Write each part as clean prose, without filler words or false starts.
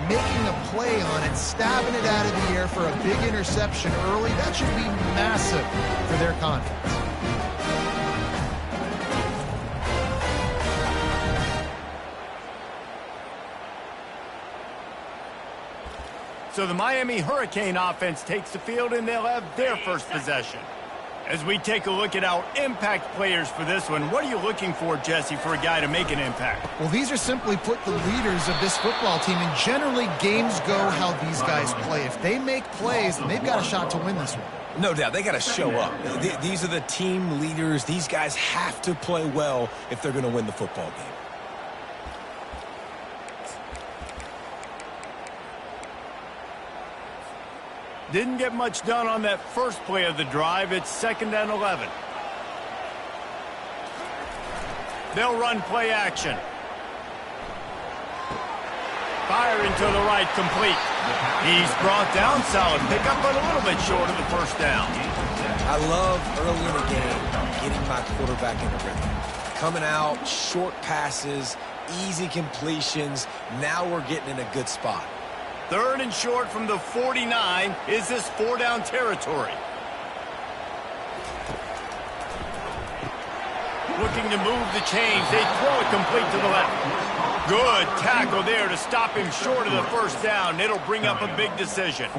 making a play on it, stabbing it out of the air for a big interception early. That should be massive for their confidence. So the Miami Hurricane offense takes the field, and they'll have their first possession. As we take a look at our impact players for this one, what are you looking for, Jesse, for a guy to make an impact? Well, these are simply put the leaders of this football team, and generally games go how these guys play. If they make plays, then they've got a shot to win this one. No doubt, they got to show up. These are the team leaders. These guys have to play well if they're going to win the football game. Didn't get much done on that first play of the drive. It's 2nd and 11. They'll run play action. Firing to the right, complete. He's brought down, solid pickup, but a little bit short of the first down. I love early in the game getting my quarterback in a rhythm. Coming out, short passes, easy completions. Now we're getting in a good spot. 3rd and short from the 49. Is this 4-down territory? Looking to move the chains. They throw it complete to the left. Good tackle there to stop him short of the first down. It'll bring up a big decision.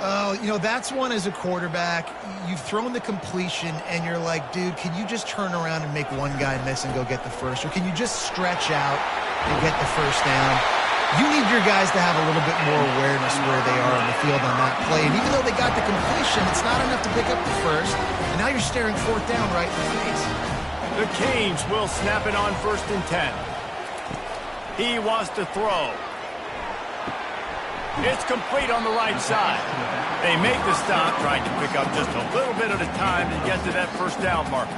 Oh, you know, that's one as a quarterback. You've thrown the completion, and you're like, dude, can you just turn around and make one guy miss and go get the first? Or can you just stretch out and get the first down? You need your guys to have a little bit more awareness where they are on the field on that play. And even though they got the completion, it's not enough to pick up the first. And now you're staring 4th down right in the face. The Canes will snap it on 1st and 10. He wants to throw. It's complete on the right side. They make the stop, trying to pick up just a little bit at a time to get to that first down marker.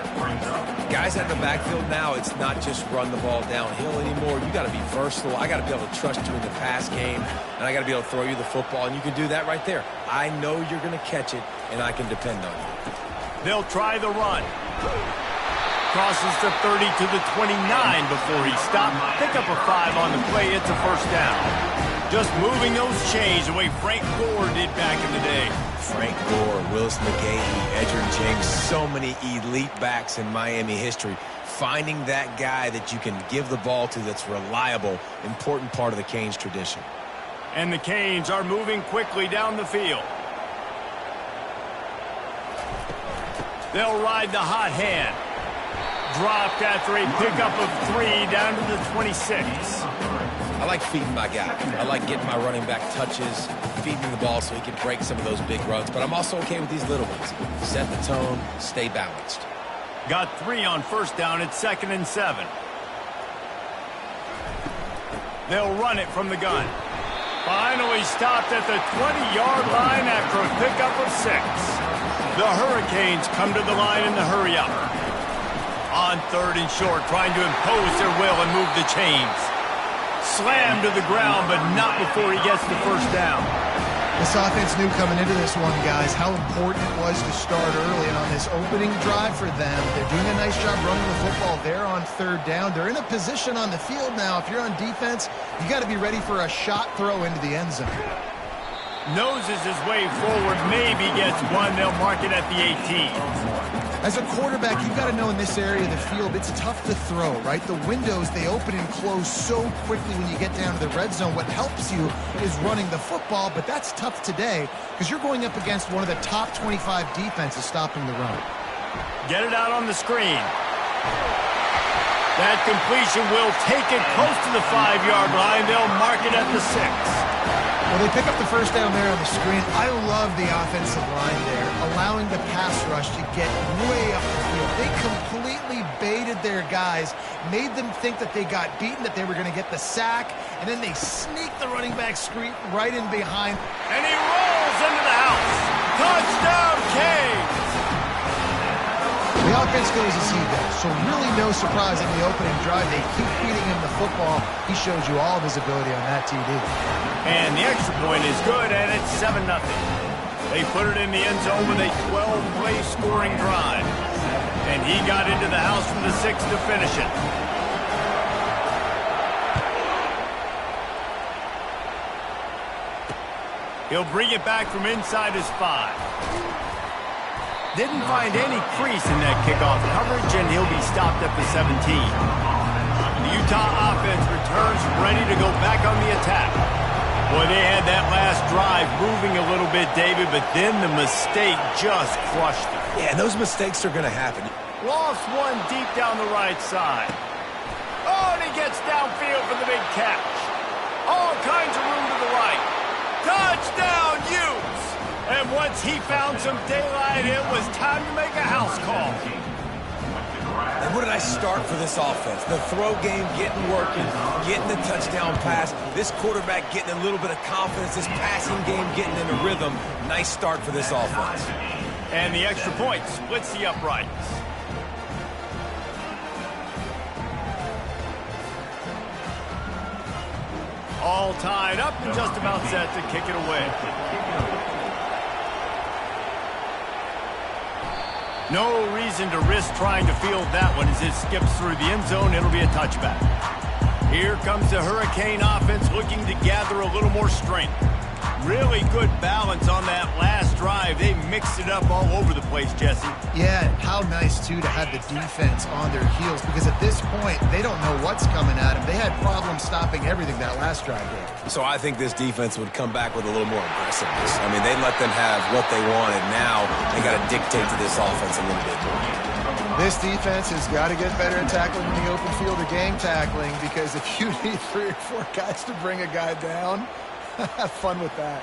Guys at the backfield now, it's not just run the ball downhill anymore. You got to be versatile. I got to be able to trust you in the pass game, and I got to be able to throw you the football, and you can do that right there. I know you're going to catch it, and I can depend on you. They'll try the run. Crosses the 30 to the 29 before he stopped. Pick up a 5 on the play. It's a first down. Just moving those chains the way Frank Gore did back in the day. Frank Gore, Willis McGahee, Edgerrin James, so many elite backs in Miami history. Finding that guy that you can give the ball to that's reliable, important part of the Canes tradition. And the Canes are moving quickly down the field. They'll ride the hot hand. Dropped after a pickup of 3 down to the 26. I like feeding my guy. I like getting my running back touches, feeding the ball so he can break some of those big runs. But I'm also okay with these little ones. Set the tone, stay balanced. Got 3 on first down. It's 2nd and 7. They'll run it from the gun. Finally stopped at the 20-yard line after a pickup of 6. The Hurricanes come to the line in the hurry-up. On 3rd and short, trying to impose their will and move the chains. Slammed to the ground, but not before he gets the first down. This offense knew coming into this one, guys, how important it was to start early. And on this opening drive for them, they're doing a nice job running the football. They're on 3rd down. They're in a position on the field now. If you're on defense, you got to be ready for a shot throw into the end zone. Noses his way forward, maybe gets one. They'll mark it at the 18. As a quarterback, you've got to know in this area of the field, it's tough to throw, right? The windows, they open and close so quickly when you get down to the red zone. What helps you is running the football, but that's tough today because you're going up against one of the top 25 defenses stopping the run. Get it out on the screen. That completion will take it close to the 5-yard line. They'll mark it at the 6. Well, they pick up the first down there on the screen. I love the offensive line there, allowing the pass rush to get way up the field. They completely baited their guys, made them think that they got beaten, that they were going to get the sack, and then they sneaked the running back screen right in behind. And he rolls into the house. Touchdown, Canes! The offense goes as he does, so really no surprise in the opening drive. They keep feeding him the football. He shows you all of his ability on that TD. And the extra point is good, and it's 7-0. They put it in the end zone with a 12-play scoring drive. And he got into the house from the 6 to finish it. 2 He'll bring it back from inside his 5. Didn't find any crease in that kickoff coverage, and he'll be stopped at the 17. The Utah offense returns ready to go back on the attack. Boy, they had that last drive moving a little bit, David, but then the mistake just crushed them. Yeah, and those mistakes are going to happen. Lost one deep down the right side. Oh, and he gets downfield for the big catch. All kinds of room to the right. Touchdown, Utes! And once he found some daylight, it was time to make a house call. And what did I start for this offense? The throw game getting working, getting the touchdown pass. This quarterback getting a little bit of confidence. This passing game getting in a rhythm. Nice start for this offense. And the extra point splits the uprights. All tied up and just about set to kick it away. No reason to risk trying to field that one as it skips through the end zone. It'll be a touchback. Here comes the Hurricane offense looking to gather a little more strength. Really good balance on that last drive. They mixed it up all over the place, Jesse. Yeah, how nice, too, to have the defense on their heels, because at this point, they don't know what's coming at them. They had problems stopping everything that last drive did. So I think this defense would come back with a little more aggressiveness. I mean, they let them have what they wanted. Now they got to dictate to this offense a little bit more. This defense has got to get better at tackling in the open field or gang tackling, because if you need 3 or 4 guys to bring a guy down, have fun with that.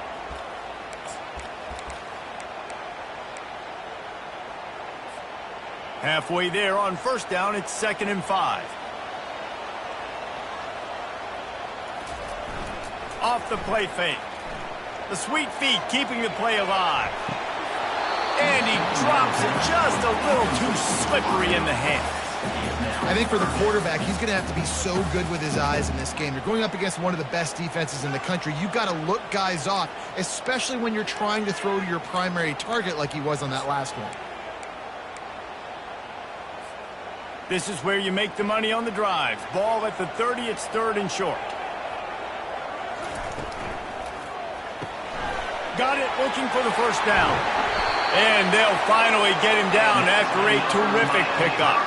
Halfway there on first down, it's 2nd and 5. Off the play fake. The sweet feet keeping the play alive. And he drops it just a little too slippery in the hands. I think for the quarterback, he's going to have to be so good with his eyes in this game. You're going up against one of the best defenses in the country. You've got to look guys off, especially when you're trying to throw to your primary target like he was on that last one. This is where you make the money on the drives. Ball at the 30, it's 3rd and short. Got it, looking for the first down. And they'll finally get him down after a terrific pickup.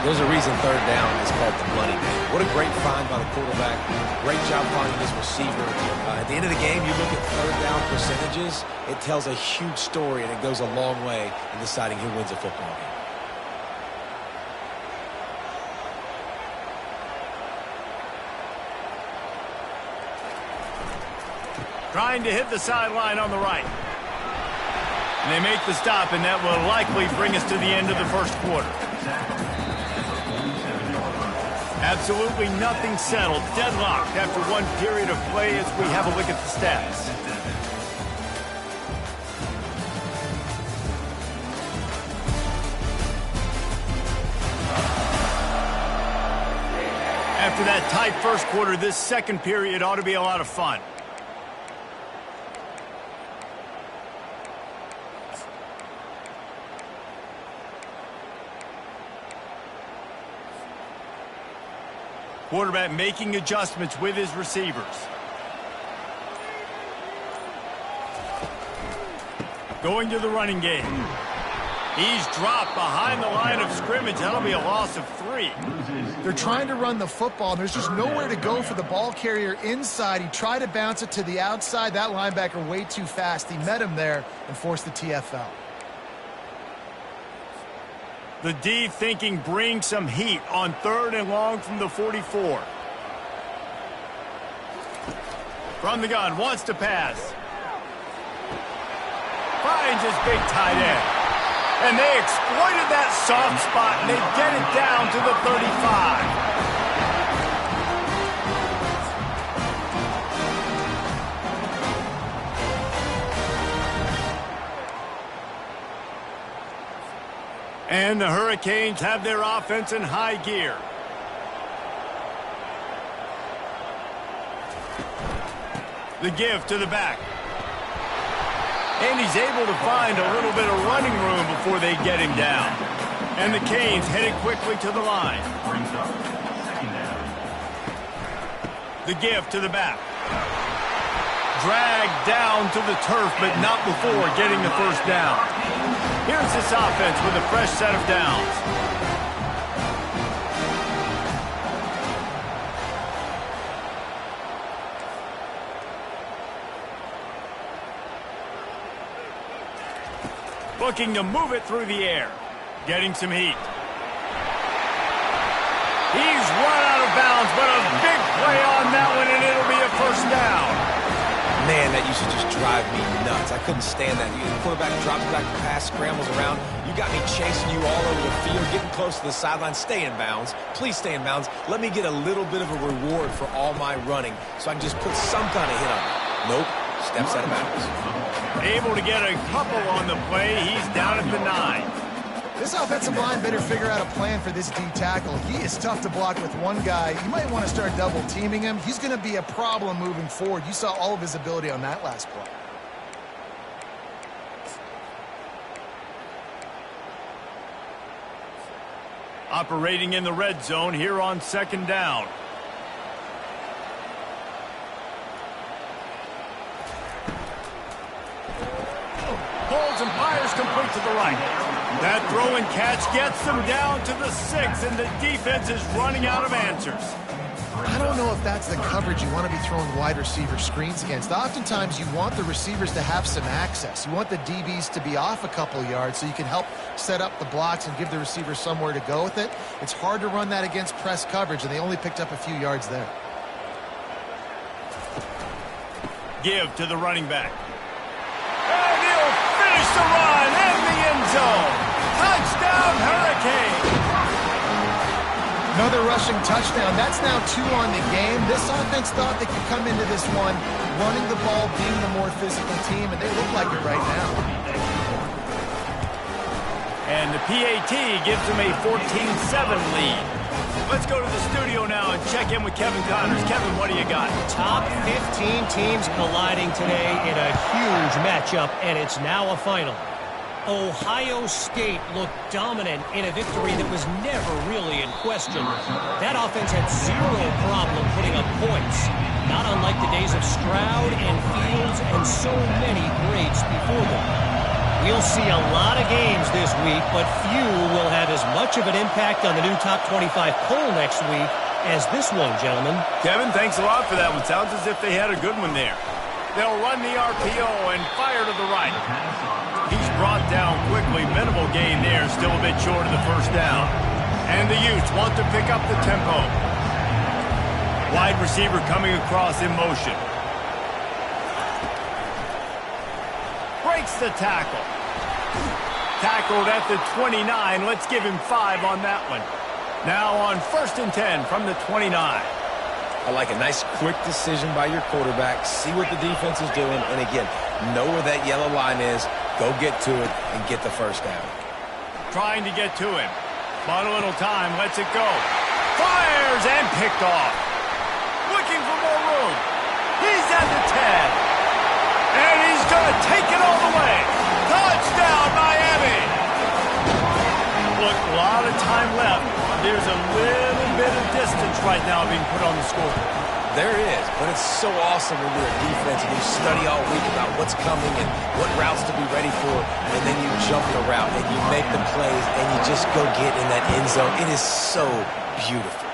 There's a reason 3rd down is called the money man. What a great find by the quarterback. Great job finding this receiver. At the end of the game, you look at 3rd down percentages. It tells a huge story, and it goes a long way in deciding who wins a football game. Trying to hit the sideline on the right. And they make the stop, and that will likely bring us to the end of the first quarter. Absolutely nothing settled. Deadlocked after one period of play as we have a look at the stats. After that tight first quarter, this second period ought to be a lot of fun. Quarterback making adjustments with his receivers. Going to the running game. He's dropped behind the line of scrimmage. That'll be a loss of 3. They're trying to run the football, and there's just nowhere to go for the ball carrier inside. He tried to bounce it to the outside. That linebacker way too fast. He met him there and forced the TFL. The D thinking bring some heat on 3rd and long from the 44. From the gun, wants to pass. Finds his big tight end. And they exploited that soft spot, and they get it down to the 35. And the Hurricanes have their offense in high gear. The give to the back. And he's able to find a little bit of running room before they get him down. And the Canes headed quickly to the line. The give to the back. dragged down to the turf, but not before getting the first down. Here's this offense with a fresh set of downs. Looking to move it through the air. Getting some heat. He's run out of bounds, but a big play on that one, and it'll be a first down. Man, that used to just drive me nuts. I couldn't stand that. The quarterback drops back the pass, scrambles around. You got me chasing you all over the field, getting close to the sideline. Stay in bounds. Please stay in bounds. Let me get a little bit of a reward for all my running so I can just put some kind of hit on it. Nope. Steps out of bounds. Able to get a couple on the play. He's down at the 9. This offensive line better figure out a plan for this D tackle. He is tough to block with one guy. You might want to start double teaming him. He's going to be a problem moving forward. You saw all of his ability on that last play. Operating in the red zone here on second down. Holds and fires complete to the right. That throw and catch gets them down to the 6, and the defense is running out of answers. I don't know if that's the coverage you want to be throwing wide receiver screens against. Oftentimes, you want the receivers to have some access. You want the DBs to be off a couple yards so you can help set up the blocks and give the receivers somewhere to go with it. It's hard to run that against press coverage, and they only picked up a few yards there. Give to the running back. And he'll finish the run in the end zone. Touchdown, Hurricane. Another rushing touchdown. That's now 2 on the game. This offense thought they could come into this one running the ball, being the more physical team, and they look like it right now. And the PAT gives them a 14-7 lead. Let's go to the studio now and check in with Kevin Connors. Kevin, what do you got? Top 15 teams colliding today in a huge matchup, and it's now a final. Ohio State looked dominant in a victory that was never really in question. That offense had zero problem putting up points, not unlike the days of Stroud and Fields and so many greats before them. We'll see a lot of games this week, but few will have as much of an impact on the new top 25 poll next week as this one, gentlemen. Kevin, thanks a lot for that one. Sounds as if they had a good one there. They'll run the RPO and fire to the right. He's brought down quickly. Minimal gain there. Still a bit short of the first down. And the Utes want to pick up the tempo. Wide receiver coming across in motion. Breaks the tackle. Tackled at the 29. Let's give him 5 on that one. Now on 1st and 10 from the 29. I like a nice quick decision by your quarterback. See what the defense is doing. And again, know where that yellow line is. Go get to it and get the first down. Trying to get to him. But a little time. Lets it go. Fires and picked off. Looking for more room. He's at the 10. And he's going to take it all the way. Touchdown, Miami. Look, a lot of time left. There's a little bit of distance right now being put on the score. There is, but it's so awesome when you're a defense and you study all week about what's coming and what routes to be ready for, and then you jump the route and you make the plays and you just go get in that end zone. It is so beautiful.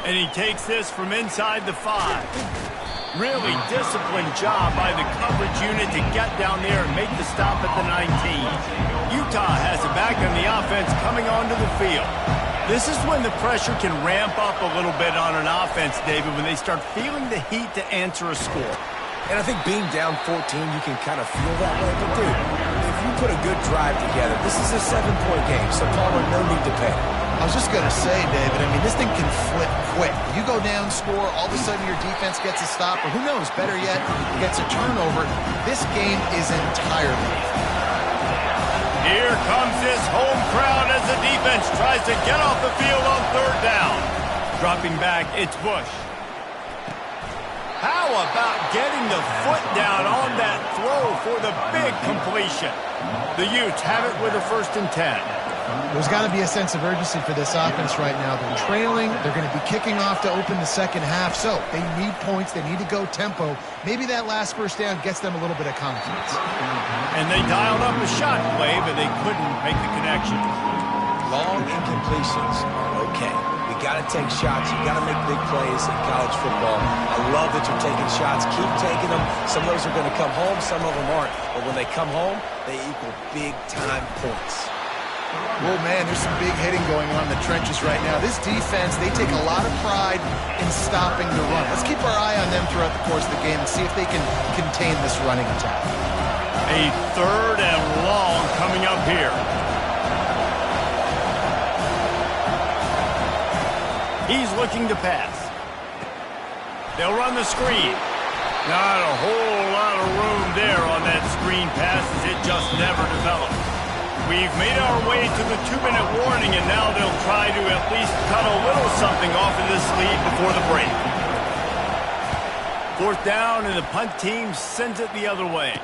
And he takes this from inside the 5. Really disciplined job by the coverage unit to get down there and make the stop at the 19. Utah has it back on the offense coming onto the field. This is when the pressure can ramp up a little bit on an offense, David, when they start feeling the heat to answer a score. And I think being down 14, you can kind of feel that way. But, dude, if you put a good drive together, this is a 7-point game, so Palmer, no need to panic. I was just going to say, David, I mean, this thing can flip quick. You go down, score, all of a sudden your defense gets a stop, or who knows, better yet, gets a turnover. This game is entirely. Here comes this home crowd as the defense tries to get off the field on 3rd down. Dropping back, it's Bush. How about getting the foot down on that throw for the big completion. The Utes have it with a 1st and 10. There's got to be a sense of urgency for this offense right now. They're trailing. They're going to be kicking off to open the second half. So they need points. They need to go tempo. Maybe that last first down gets them a little bit of confidence. And they dialed up a shot play, but they couldn't make the connection. Long incompletions are okay. We got to take shots. You got to make big plays in college football. I love that you're taking shots. Keep taking them. Some of those are going to come home. Some of them aren't. But when they come home, they equal big-time points. Oh, man, there's some big hitting going on in the trenches right now. This defense, they take a lot of pride in stopping the run. Let's keep our eye on them throughout the course of the game and see if they can contain this running attack. A 3rd and long coming up here. He's looking to pass. They'll run the screen. Not a whole lot of room there on that screen pass as it just never developed. We've made our way to the 2-minute warning, and now they'll try to at least cut a little something off of this lead before the break. 4th down, and the punt team sends it the other way.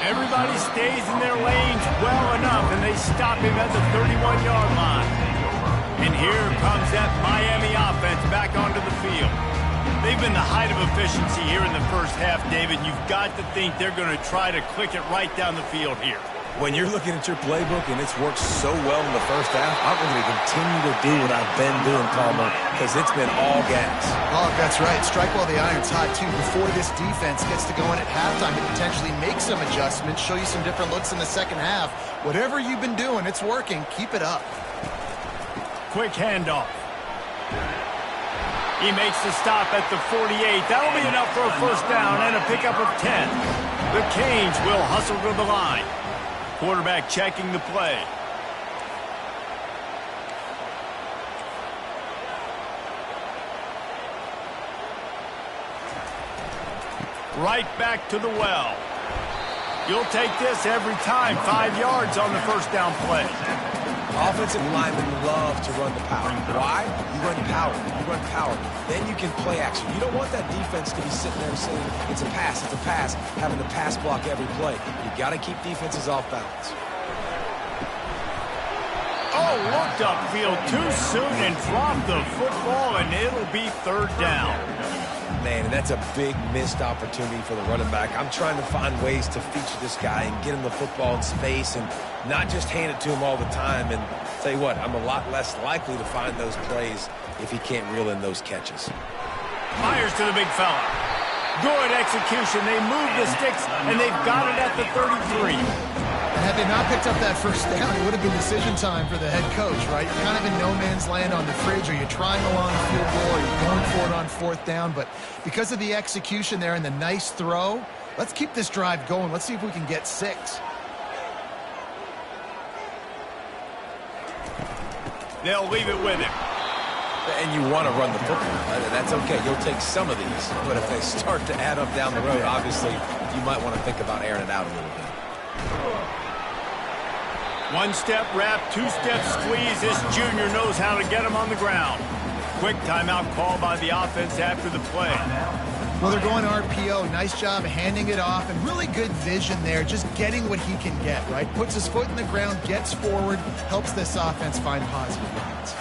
Everybody stays in their lanes well enough, and they stop him at the 31-yard line. And here comes that Miami offense back onto the field. They've been the height of efficiency here in the first half, David. You've got to think they're going to try to click it right down the field here. When you're looking at your playbook and it's worked so well in the first half, I'm going to continue to do what I've been doing, Palmer, because it's been all gas. Oh, that's right. Strike while the iron's hot, too. Before this defense gets to go in at halftime and potentially make some adjustments, show you some different looks in the second half. Whatever you've been doing, it's working. Keep it up. Quick handoff. He makes the stop at the 48. That'll be enough for a 1st down and a pickup of 10. The Canes will hustle to the line. Quarterback checking the play. Right back to the well. You'll take this every time. 5 yards on the 1st down play. Offensive linemen love to run the power. Why? You run power. You run power. Then you can play action. You don't want that defense to be sitting there saying, it's a pass, having to pass block every play. You got to keep defenses off balance. Oh, looked upfield too soon and dropped the football, and it'll be 3rd down. Man, and that's a big missed opportunity for the running back. I'm trying to find ways to feature this guy and get him the football in space and not just hand it to him all the time. And tell you what, I'm a lot less likely to find those plays if he can't reel in those catches. Fires to the big fella. Good execution. They move the sticks, and they've got it at the 33. And had they not picked up that 1st down, it would have been decision time for the head coach, right? You're kind of in no man's land on the fridge. Are you trying a long field goal? Are you going for it on 4th down? But because of the execution there and the nice throw, let's keep this drive going. Let's see if we can get 6. They'll leave it with him. And you want to run the football. That's okay. You'll take some of these. But if they start to add up down the road, obviously, you might want to think about airing it out a little bit. 1-step wrap, 2-step squeeze. This junior knows how to get him on the ground. Quick timeout call by the offense after the play. Well, they're going RPO. Nice job handing it off, and really good vision there, just getting what he can get, right? Puts his foot in the ground, gets forward, helps this offense find positive lines.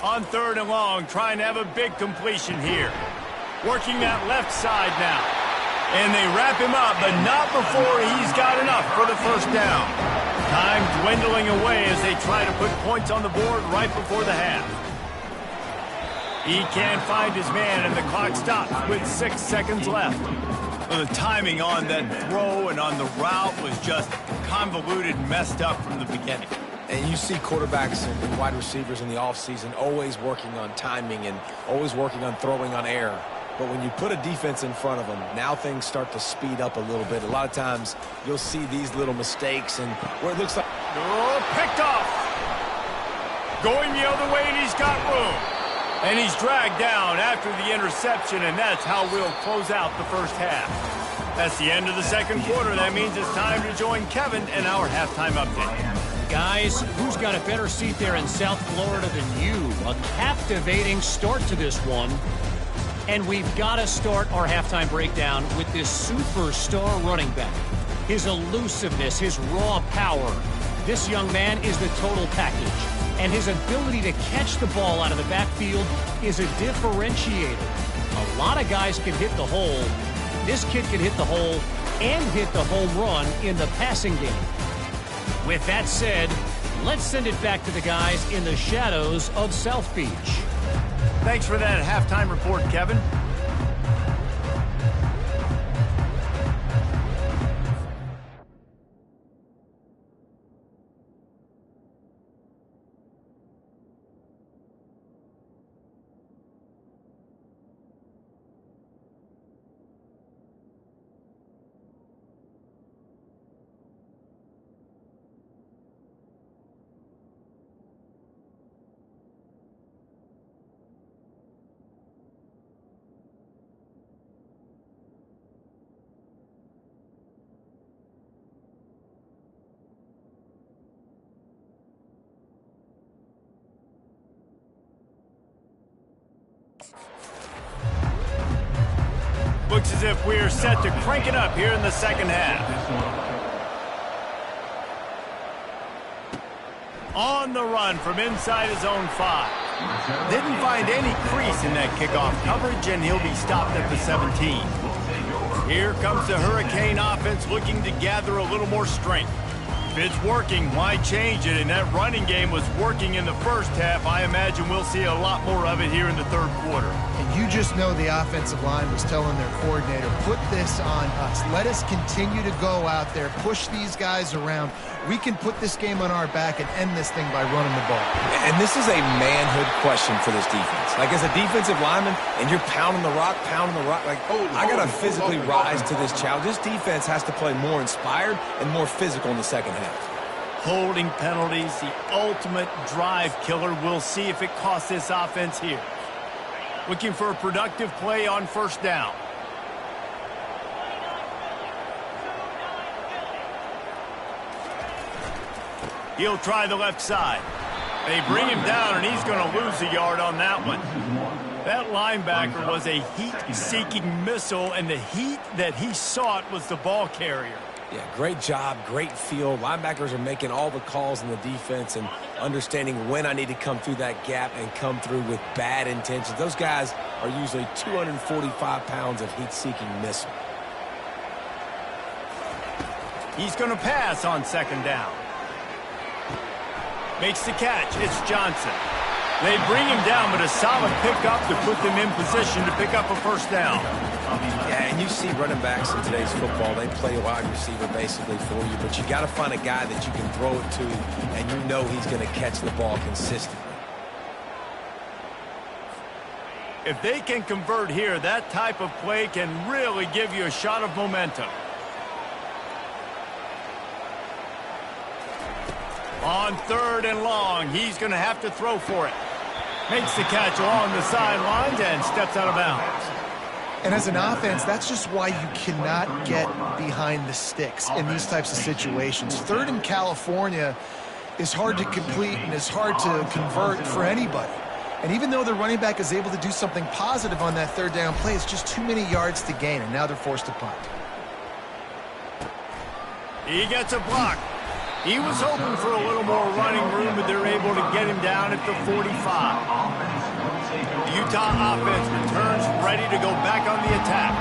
On 3rd and long, trying to have a big completion here. Working that left side now. And they wrap him up, but not before he's got enough for the 1st down. Time dwindling away as they try to put points on the board right before the half. He can't find his man, and the clock stops with 6 seconds left. Well, the timing on that throw and on the route was just convoluted and messed up from the beginning. And you see quarterbacks and wide receivers in the offseason always working on timing and always working on throwing on air. But when you put a defense in front of them, now things start to speed up a little bit. A lot of times you'll see these little mistakes and where it looks like... Oh, picked off. Going the other way, and he's got room. And he's dragged down after the interception, and that's how we'll close out the first half. That's the end of the second quarter. That means it's time to join Kevin in our halftime update. Guys, who's got a better seat there in South Florida than you? A captivating start to this one. And we've got to start our halftime breakdown with this superstar running back. His elusiveness, his raw power. This young man is the total package. And his ability to catch the ball out of the backfield is a differentiator. A lot of guys can hit the hole. This kid can hit the hole and hit the home run in the passing game. With that said, let's send it back to the guys in the shadows of South Beach. Thanks for that halftime report, Kevin. Looks as if we're set to crank it up here in the second half. On the run from inside his own 5. Didn't find any crease in that kickoff coverage, and he'll be stopped at the 17. Here comes the Hurricane offense looking to gather a little more strength. If it's working, why change it? And that running game was working in the first half. I imagine we'll see a lot more of it here in the third quarter. And you just know the offensive line was telling their coordinator, put this on us. Let us continue to go out there, push these guys around. We can put this game on our back and end this thing by running the ball. And this is a manhood question for this defense. Like, as a defensive lineman, and you're pounding the rock, like, I got to physically rise to this challenge. This defense has to play more inspired and more physical in the second half. Holding penalties, the ultimate drive killer. We'll see if it costs this offense here. Looking for a productive play on first down. He'll try the left side. They bring him down, and he's going to lose a yard on that one. That linebacker was a heat-seeking missile, and the heat that he sought was the ball carrier. Yeah, great job, great feel. Linebackers are making all the calls in the defense and understanding when I need to come through that gap and come through with bad intentions. Those guys are usually 245 pounds of heat-seeking missile. He's going to pass on second down. Makes the catch. It's Johnson. They bring him down, but a solid pickup to put them in position to pick up a first down. Yeah, and you see running backs in today's football, they play a wide receiver basically for you, but you got to find a guy that you can throw it to, and you know he's going to catch the ball consistently. If they can convert here, that type of play can really give you a shot of momentum. On third and long, he's going to have to throw for it. Makes the catch along the sidelines and steps out of bounds. And as an offense, that's just why you cannot get behind the sticks in these types of situations. Third in California is hard to complete and is hard to convert for anybody. And even though the running back is able to do something positive on that third down play, it's just too many yards to gain, and now they're forced to punt. He gets a block. He was hoping for a little more running room, but they're able to get him down at the 45. The Utah offense returns ready to go back on the attack.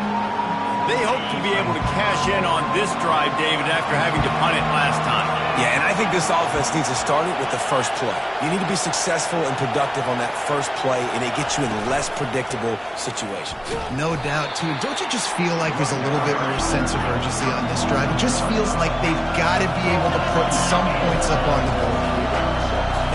They hope to be able to cash in on this drive, David, after having to punt it last time. Yeah, and I think this offense needs to start it with the first play. You need to be successful and productive on that first play, and it gets you in less predictable situations. No doubt, too. Don't you just feel like there's a little bit more sense of urgency on this drive? It just feels like they've got to be able to put some points up on the board.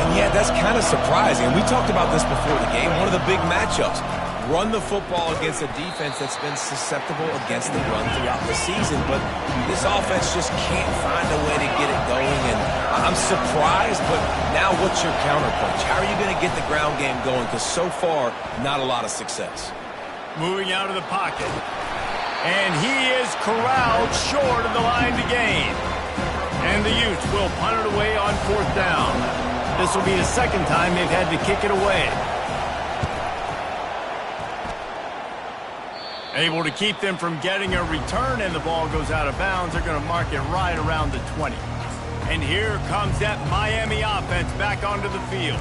And yeah, that's kind of surprising. And we talked about this before the game. One of the big matchups. Run the football against a defense that's been susceptible against the run throughout the season. But this offense just can't find a way to get it going. And I'm surprised, but now what's your counterpunch? How are you going to get the ground game going? Because so far, not a lot of success. Moving out of the pocket. And he is corralled short of the line to gain. And the Utes will punt it away on 4th down. This will be the second time they've had to kick it away. Able to keep them from getting a return, and the ball goes out of bounds. They're going to mark it right around the 20. And here comes that Miami offense back onto the field.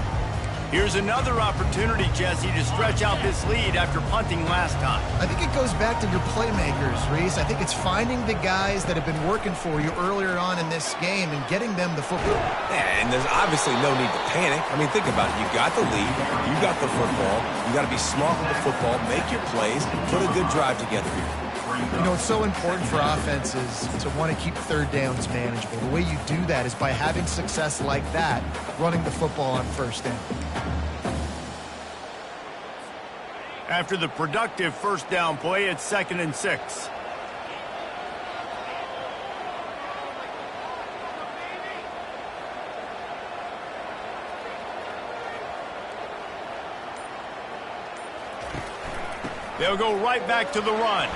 Here's another opportunity, Jesse, to stretch out this lead after punting last time. I think it goes back to your playmakers, Reese. I think it's finding the guys that have been working for you earlier on in this game and getting them the football. Yeah, and there's obviously no need to panic. I mean, think about it. You got the lead. You got the football. You got to be smart with the football, make your plays, put a good drive together here. You know, it's so important for offenses to want to keep third downs manageable. The way you do that is by having success like that, running the football on 1st down. After the productive 1st down play, it's 2nd and 6. They'll go right back to the run.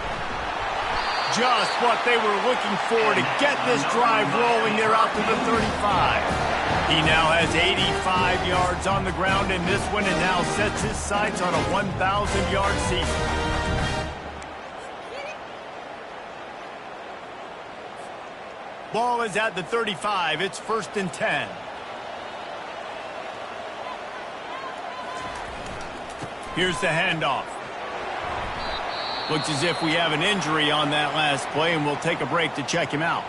Just what they were looking for to get this drive rolling. They're out to the 35. He now has 85 yards on the ground in this one and now sets his sights on a 1,000-yard season. Ball is at the 35. It's 1st and 10. Here's the handoff. Looks as if we have an injury on that last play, and we'll take a break to check him out.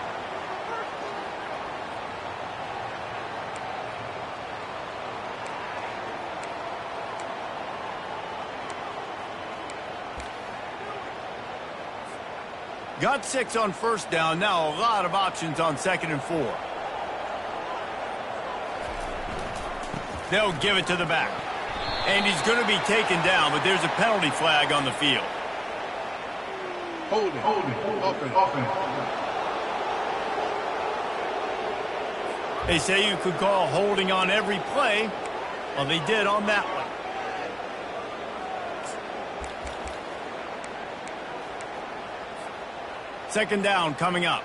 Got 6 on 1st down. Now a lot of options on 2nd and 4. They'll give it to the back. And he's going to be taken down, but there's a penalty flag on the field. Hold it. Offense. They say you could call holding on every play. Well, they did on that one. Second down coming up.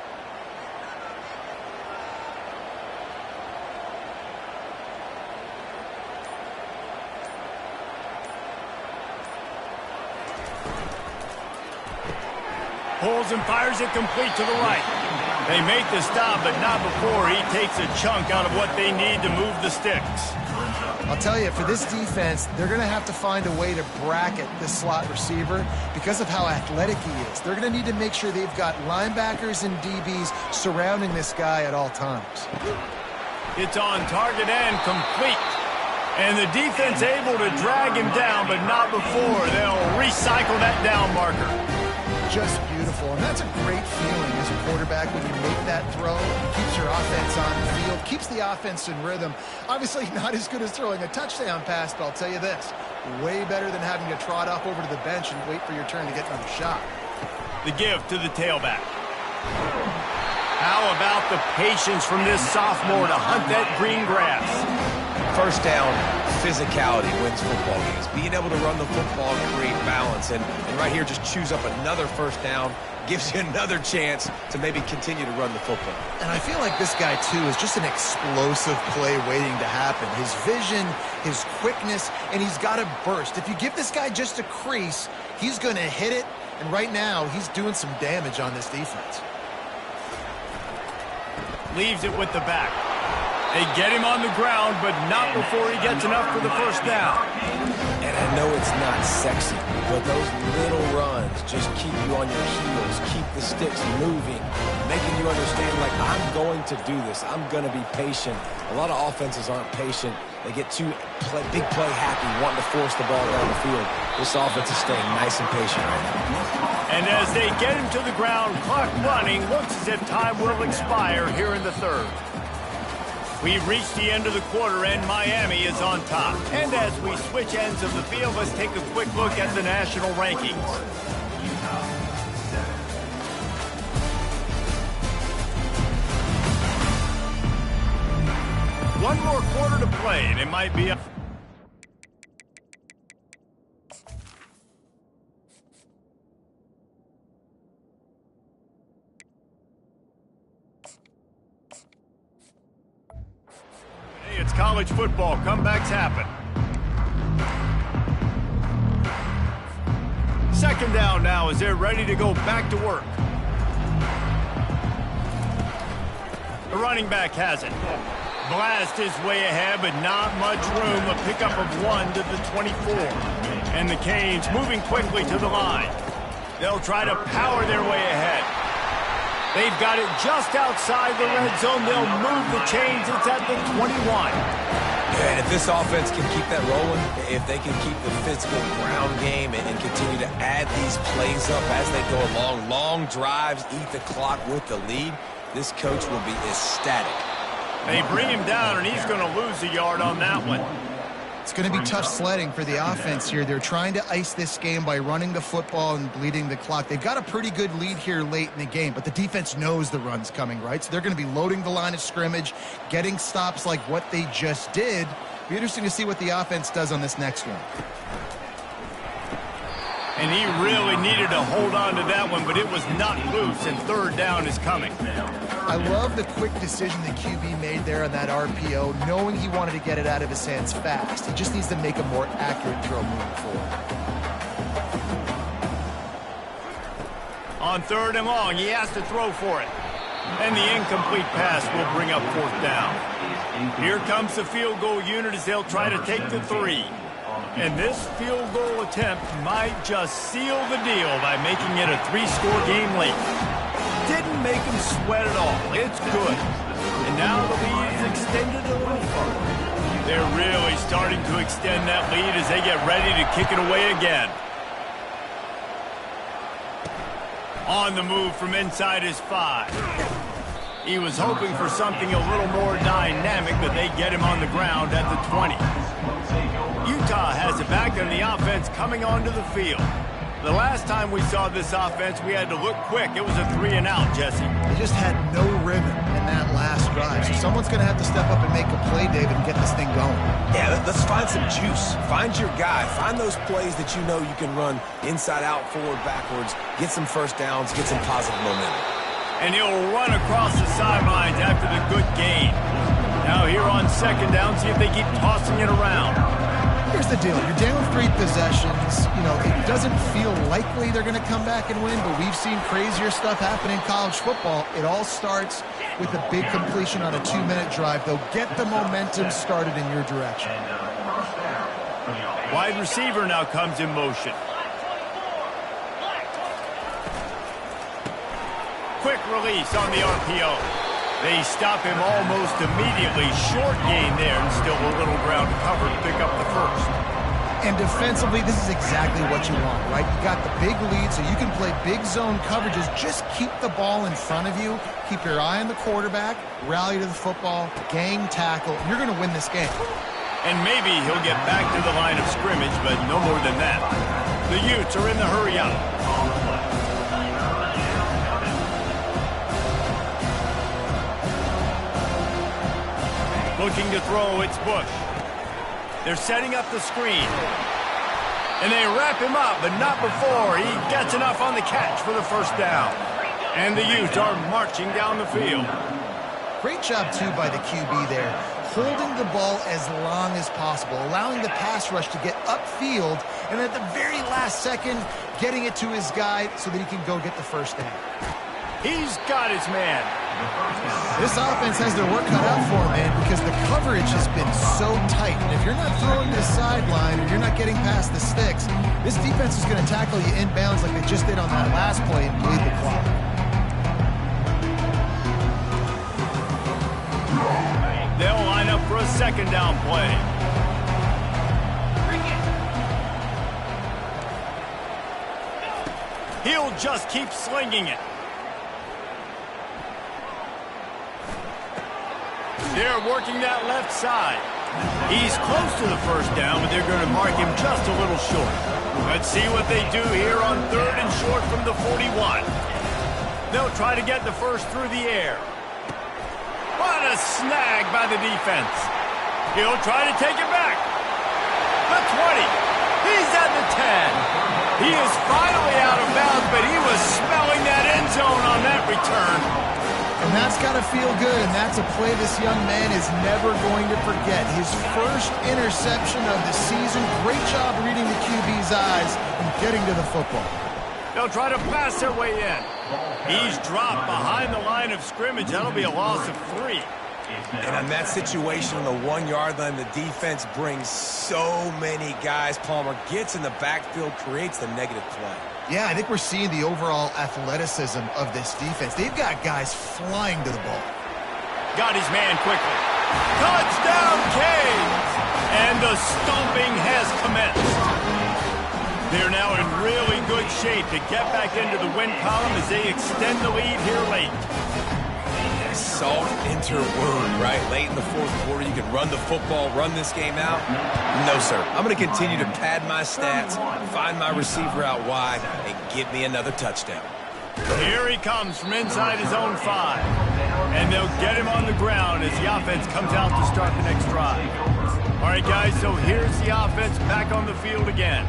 Pulls and fires it complete to the right. They make the stop, but not before he takes a chunk out of what they need to move the sticks. I'll tell you, for this defense, they're going to have to find a way to bracket this slot receiver because of how athletic he is. They're going to need to make sure they've got linebackers and DBs surrounding this guy at all times. It's on target and complete. And the defense able to drag him down, but not before they'll recycle that down marker. Just beautiful, and that's a great feeling as a quarterback when you make that throw. It keeps your offense on the field, keeps the offense in rhythm. Obviously not as good as throwing a touchdown pass, but I'll tell you this, way better than having to trot off over to the bench and wait for your turn to get another shot. The give to the tailback. How about the patience from this sophomore to hunt that green grass? 1st down, physicality wins football games. Being able to run the football and create balance. And right here, just choose up another 1st down, gives you another chance to maybe continue to run the football. And I feel like this guy, too, is just an explosive play waiting to happen. His vision, his quickness, and he's got a burst. If you give this guy just a crease, he's going to hit it. And right now, he's doing some damage on this defense. Leaves it with the back. They get him on the ground, but not before he gets enough for the 1st down. And I know it's not sexy, but those little runs just keep you on your heels, keep the sticks moving, making you understand, like, I'm going to do this. I'm going to be patient. A lot of offenses aren't patient. They get too big play happy, wanting to force the ball down the field. This offense is staying nice and patient right now. And as they get him to the ground, clock running, looks as if time will expire here in the 3rd. We've reached the end of the quarter, and Miami is on top. And as we switch ends of the field, let's take a quick look at the national rankings. One more quarter to play, and it might be... it's college football. Comebacks happen. Second down now as they're ready to go back to work. The running back has it. Blast his way ahead, but not much room. A pickup of 1 to the 24. And the Canes moving quickly to the line. They'll try to power their way ahead. They've got it just outside the red zone. They'll move the chains. It's at the 21. And if this offense can keep that rolling, if they can keep the physical ground game and continue to add these plays up as they go along, long drives, eat the clock with the lead, this coach will be ecstatic. They bring him down, and he's going to lose a yard on that one. It's going to be tough sledding for the offense here. They're trying to ice this game by running the football and bleeding the clock. They've got a pretty good lead here late in the game, but the defense knows the run's coming, right? So they're going to be loading the line of scrimmage, getting stops like what they just did. Be interesting to see what the offense does on this next one. And he really needed to hold on to that one, but it was not loose, and third down is coming. I love the quick decision the QB made there on that RPO, knowing he wanted to get it out of his hands fast. He just needs to make a more accurate throw moving forward. On third and long, he has to throw for it. And the incomplete pass will bring up fourth down. Here comes the field goal unit as they'll try to take the 3. And this field goal attempt might just seal the deal by making it a 3-score game late. Didn't make him sweat at all. It's good. And now the lead is extended a little further. They're really starting to extend that lead as they get ready to kick it away again. On the move from inside his 5. He was hoping for something a little more dynamic, but they get him on the ground at the 20. Utah has it back on the offense coming onto the field. The last time we saw this offense, we had to look quick. It was a 3-and-out, Jesse. They just had no rhythm in that last drive. So someone's going to have to step up and make a play, David, and get this thing going. Yeah, let's find some juice. Find your guy. Find those plays that you know you can run inside out, forward, backwards. Get some first downs. Get some positive momentum. And he'll run across the sidelines after the good gain. Now here on second down, see if they keep tossing it around. Here's the deal. You're down 3 possessions. You know, it doesn't feel likely they're going to come back and win, but we've seen crazier stuff happen in college football. It all starts with a big completion on a 2-minute drive. They'll get the momentum started in your direction. Wide receiver now comes in motion. Quick release on the RPO. They stop him almost immediately. Short gain there, and still a little ground to cover to pick up the first. And defensively, this is exactly what you want, right? You got the big lead, so you can play big zone coverages. Just keep the ball in front of you. Keep your eye on the quarterback. Rally to the football. Gang tackle. You're going to win this game. And maybe he'll get back to the line of scrimmage, but no more than that. The Utes are in the hurry-up. Looking to throw, it's Bush. They're setting up the screen. And they wrap him up, but not before he gets enough on the catch for the first down. And the Utes are marching down the field. Great job, too, by the QB there. Holding the ball as long as possible, allowing the pass rush to get upfield, and at the very last second, getting it to his guy so that he can go get the first down. He's got his man. This offense has their work cut out for him, man, because the coverage has been so tight. And if you're not throwing the sideline or you're not getting past the sticks, this defense is going to tackle you inbounds like they just did on that last play and bleed the clock. They'll line up for a second down play. He'll just keep slinging it. They're working that left side. He's close to the first down, but they're going to mark him just a little short. Let's see what they do here on third and short from the 41. They'll try to get the first through the air. What a snag by the defense. He'll try to take it back. The 20. He's at the 10. He is finally out of bounds, but he was smelling that end zone on that return. And that's got to feel good, and that's a play this young man is never going to forget. His first interception of the season. Great job reading the QB's eyes and getting to the football. They'll try to pass their way in. He's dropped behind the line of scrimmage. That'll be a loss of 3. And on that situation on the 1-yard line, the defense brings so many guys. Palmer gets in the backfield, creates the negative play. Yeah, I think we're seeing the overall athleticism of this defense. They've got guys flying to the ball. Got his man quickly. Touchdown, Canes! And the stomping has commenced. They're now in really good shape to get back into the win column as they extend the lead here late. Salt into wound, right? Late in the fourth quarter, you can run the football, run this game out. No, sir. I'm going to continue to pad my stats, find my receiver out wide, and get me another touchdown. Here he comes from inside his own 5. And they'll get him on the ground as the offense comes out to start the next drive. All right, guys, so here's the offense back on the field again.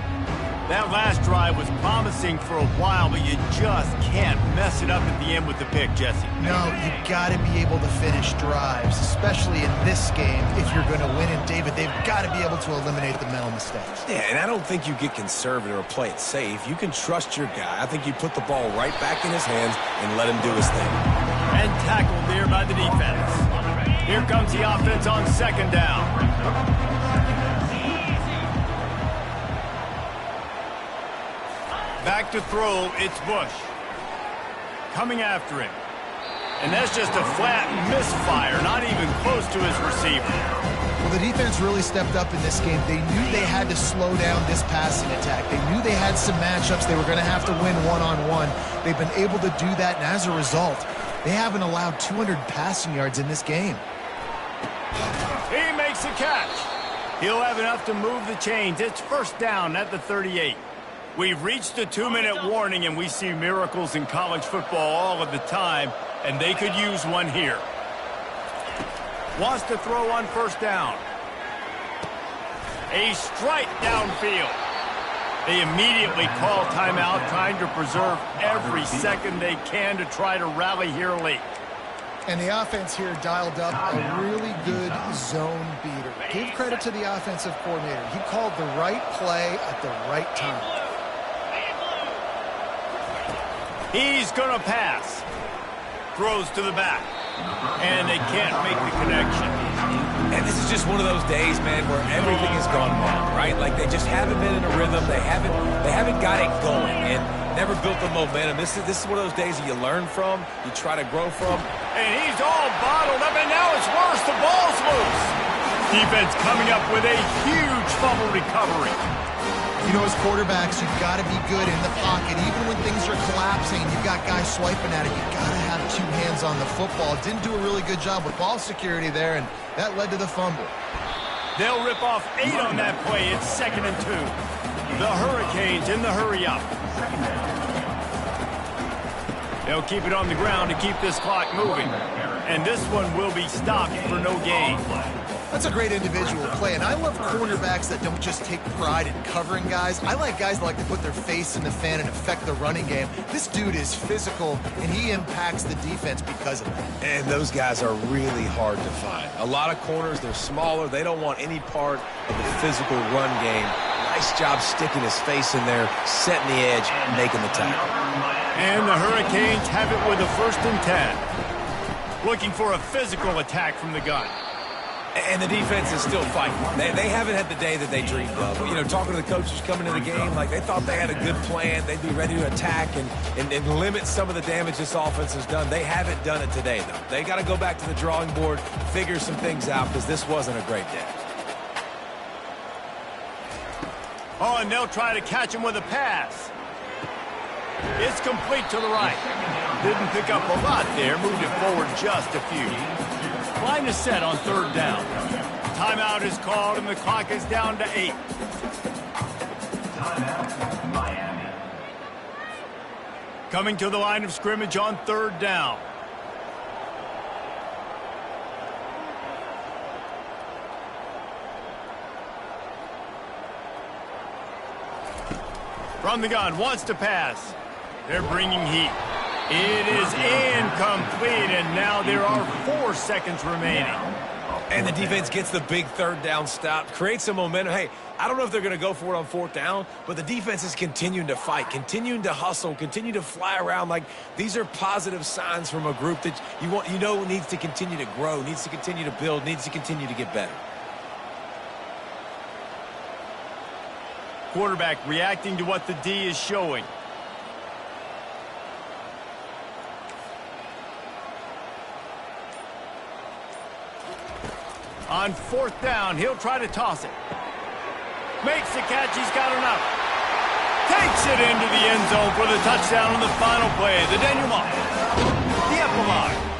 That last drive was promising for a while, but you just can't mess it up at the end with the pick, Jesse. No, you've got to be able to finish drives, especially in this game. If you're going to win it, David, they've got to be able to eliminate the mental mistakes. Yeah, and I don't think you get conservative or play it safe. You can trust your guy. I think you put the ball right back in his hands and let him do his thing. And tackled there by the defense. Here comes the offense on 2nd down. Back to throw, it's Bush. Coming after him. And that's just a flat misfire, not even close to his receiver. Well, the defense really stepped up in this game. They knew they had to slow down this passing attack. They knew they had some matchups they were going to have to win one-on-one. They've been able to do that, and as a result, they haven't allowed 200 passing yards in this game. He makes a catch. He'll have enough to move the chains. It's 1st down at the 38. We've reached the 2-minute warning, and we see miracles in college football all of the time, and they could use one here. Wants to throw on 1st down. A strike downfield. They immediately call timeout, trying to preserve every second they can to try to rally here late. And the offense here dialed up a really good zone beater. Give credit to the offensive coordinator. He called the right play at the right time. He's going to pass. Throws to the back. And they can't make the connection. And this is just one of those days, man, where everything has gone wrong, right? Like they just haven't been in a rhythm. They haven't got it going and never built the momentum. This is one of those days that you learn from, you try to grow from. And he's all bottled up, and now it's worse. The ball's loose. Defense coming up with a huge fumble recovery. You know, as quarterbacks, you've got to be good in the pocket. Even when things are collapsing, you've got guys swiping at it. You've got to have 2 hands on the football. Didn't do a really good job with ball security there, and that led to the fumble. They'll rip off 8 on that play. It's 2nd and 2. The Hurricanes in the hurry-up. They'll keep it on the ground to keep this clock moving. And this one will be stopped for no gain. That's a great individual play, and I love cornerbacks that don't just take pride in covering guys. I like guys that like to put their face in the fan and affect the running game. This dude is physical, and he impacts the defense because of that. And those guys are really hard to find. A lot of corners, they're smaller. They don't want any part of the physical run game. Nice job sticking his face in there, setting the edge, making the tackle. And the Hurricanes have it with a 1st and 10. Looking for a physical attack from the gun. And the defense is still fighting. They haven't had the day that they dreamed of. You know, talking to the coaches coming into the game, like they thought they had a good plan. They'd be ready to attack and limit some of the damage this offense has done. They haven't done it today, though. They got to go back to the drawing board, figure some things out, because this wasn't a great day. Oh, and they'll try to catch him with a pass. It's complete to the right. Didn't pick up a lot there. Moved it forward just a few. Line is set on 3rd down. Timeout is called, and the clock is down to 8. Timeout, Miami. Coming to the line of scrimmage on 3rd down. From the gun, wants to pass. They're bringing heat. It is incomplete, and now there are 4 seconds remaining. And the defense gets the big third down stop, creates some momentum. Hey, I don't know if they're going to go for it on 4th down, but the defense is continuing to fight, continuing to hustle, continue to fly around. Like, these are positive signs from a group that you know needs to continue to grow, needs to continue to build, needs to continue to get better. Quarterback reacting to what the D is showing. On 4th down, he'll try to toss it. Makes the catch, he's got enough. Takes it into the end zone for the touchdown on the final play. The denouement. The epilogue.